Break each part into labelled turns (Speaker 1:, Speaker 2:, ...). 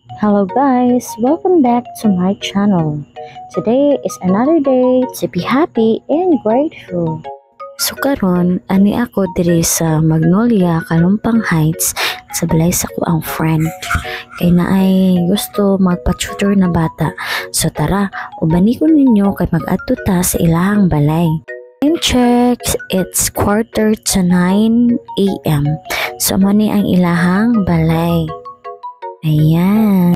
Speaker 1: Hello guys, welcome back to my channel. Today is another day to be happy and grateful. So karon ani ako diri sa Magnolia, Kalumpang Heights, sa balay sa ko ang friend. Kay naay gusto magpa-tutor na bata. So tara, ubani ko ninyo kay mag-adto ta sa ilahang balay. Time check, it's 8:45 AM. So mo ni ang ilahang balay. Ayan.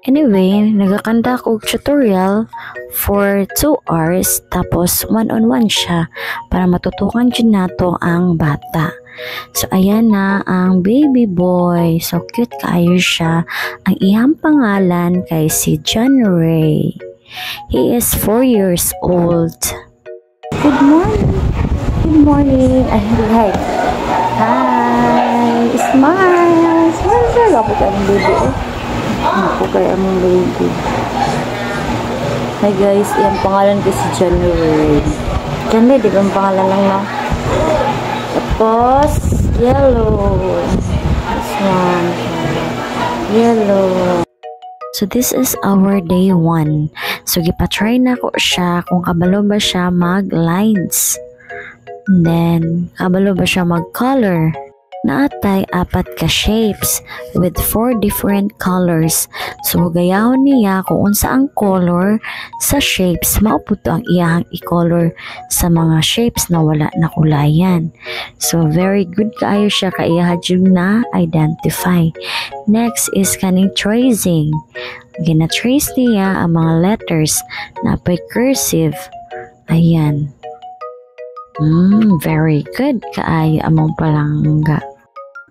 Speaker 1: Anyway, nagakanda ko tutorial for 2 hours tapos one-on-one siya para matutukan dyan nato ang bata. So, ayan na ang baby boy. So, cute kaayo siya. Ang iyang pangalan kay si John Ray. He is 4 years old. Good morning. Good morning. Hi. Hi. Smile. Smile sir. Ako ka ng baby. Ako kaya among baby. Hi guys. Yan pangalan ko si John Ray. John Ray, di ba ang pangalan lang na? Tapos, yellow. This one. Yellow. So, this is our day 1. So, gipa-try na ko siya kung kabalo ba siya mag-lines. And then, kabalo ba siya mag-color. Naatay 4 ka shapes with 4 different colors. So, gayahon niya kung unsa ang color sa shapes, mauputo ang iyahang i-color sa mga shapes na wala na kulayan. So, very good kaayo siya kaiyahadjug na identify. Next is kaning tracing. Gina-trace niya ang mga letters na pay cursive. Ayan. Very good kaayo among palangga.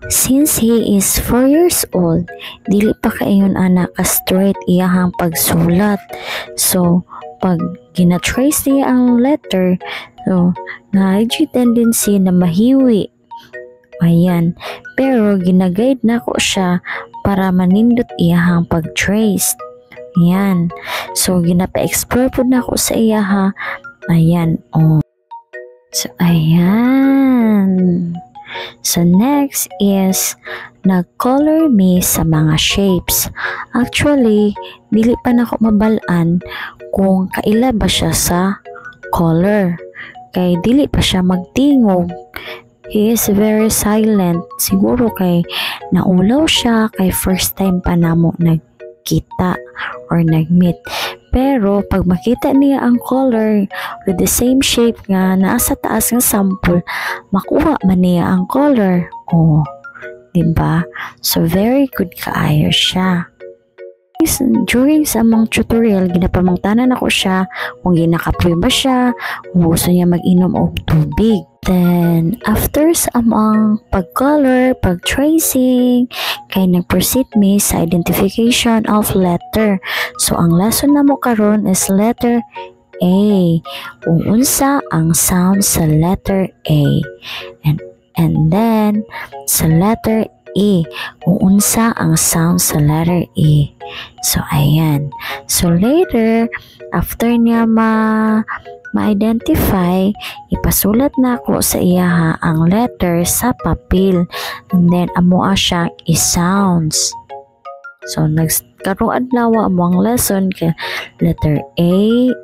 Speaker 1: Since he is 4 years old, dili pa kaayon anak ka straight iyahang pagsulat. So, pag gina-trace niya ang letter, so, na-IG tendency na mahiwi. Ayan. Pero, ginaguide na ko siya para manindot iyahang pag-trace. Ayan. So, ginapa-explore po na ko sa iyaha. Ayan. Oh. So, ayan. So, next is nag-color me sa mga shapes. Actually, dili pa na ako mabalaan kung kaila ba siya sa color. Kay dili pa siya magtingog. He is very silent. Siguro kay naulaw siya kay first time pa namo nagkita or nagmeet. Pero pag makita niya ang color with the same shape nga nasa taas ng sample, makuha man niya ang color. Oh, diba? So very good kaayo siya. During sa among tutorial, ginapamangtanan ako siya kung ginakapoy ba siya, kung gusto niya mag-inom og tubig. Then, after sa among pag-color, pag-tracing, kay nag-proceed me sa identification of letter. So, ang lesson na mo karon is letter A. Kung unsa ang sound sa letter A. And then, sa letter E, kung unsa ang sound sa letter E. So, ayan. So, later, after niya ma-identify, ipasulat na ako sa iyaha ang letter sa papel. And then, amoa siya i-sounds. So, nagkaroon adlaw amo ang lesson kay letter A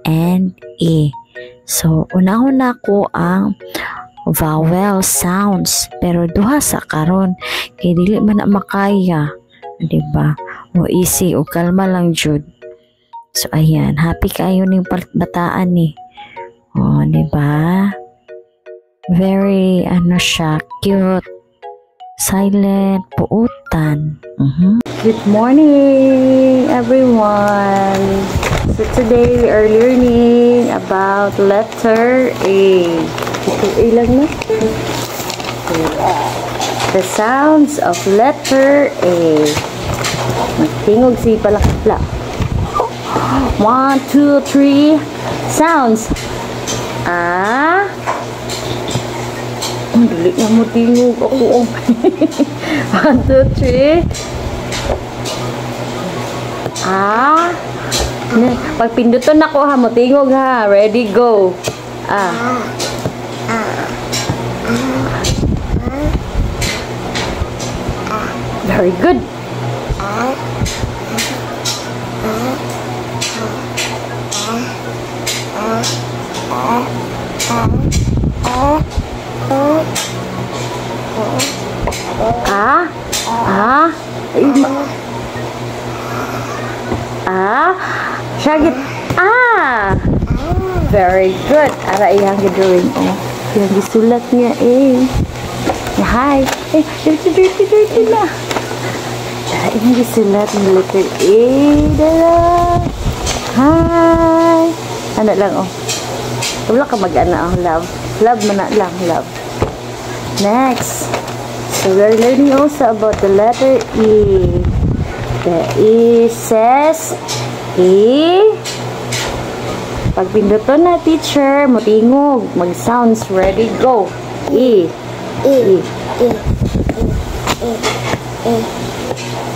Speaker 1: and E. So, unahon na ko ang vowel sounds, pero duha sa karon kay dili man na makaya, diba? O easy o kalma lang jud. So ayan, happy kayo ning bataan ni. O diba? Very siya, cute, silent, puutan. Good morning everyone. So today we are learning about letter A. Ito ilang na. The sounds of letter A. Magtingog si palakla. 1, 2, 3. Sounds. A. Dili na mo tingog ako. 1, 2, 3. A. Pag pinduton ako ha, mo tingog ha. Ready, go. A. Very good. Shagit. Ah! Very good. Ara iyang gidrawing. Oh. Yung gisulat niya eh. Hi. Eh, dirty na. Ara iyang gisulat ng letter A. Dala. Hi. Ano lang oh. Wala ka mag-ana oh, love. Love mo na lang, love. Next. So we're learning also about the letter E. The E says E. Pag pinduton na teacher, mutingog. Mag-sounds. Ready, go. E. E. E. E.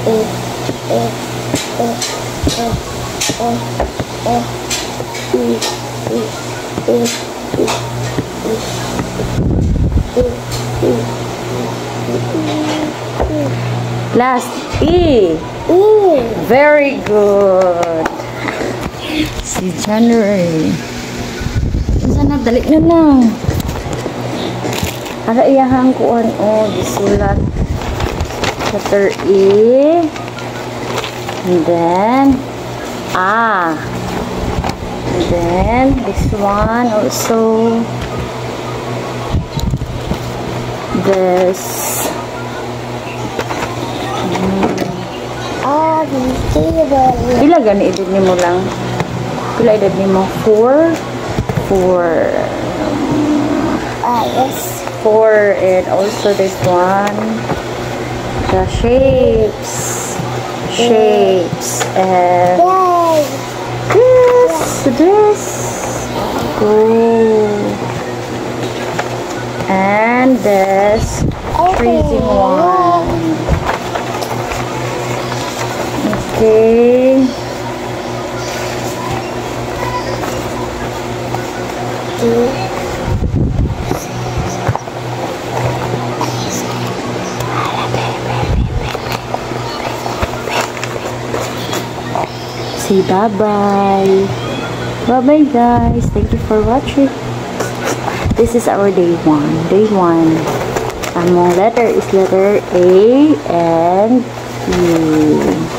Speaker 1: E. E. Last E. Very good. Si January. Sana dali na lang. Ara iyahang kuan o gisulat letter E. And then A. And then this one also. This. Pila gani edad ni mo lang? Pila edad ni mo? 4? 4.
Speaker 2: Yes.
Speaker 1: 4 and also this one. The shapes. Shapes. And this. Oh. And this freezing one. Okay. Say bye-bye. Bye-bye guys. Thank you for watching. This is our day 1. Day 1. Among letter is letter A and E.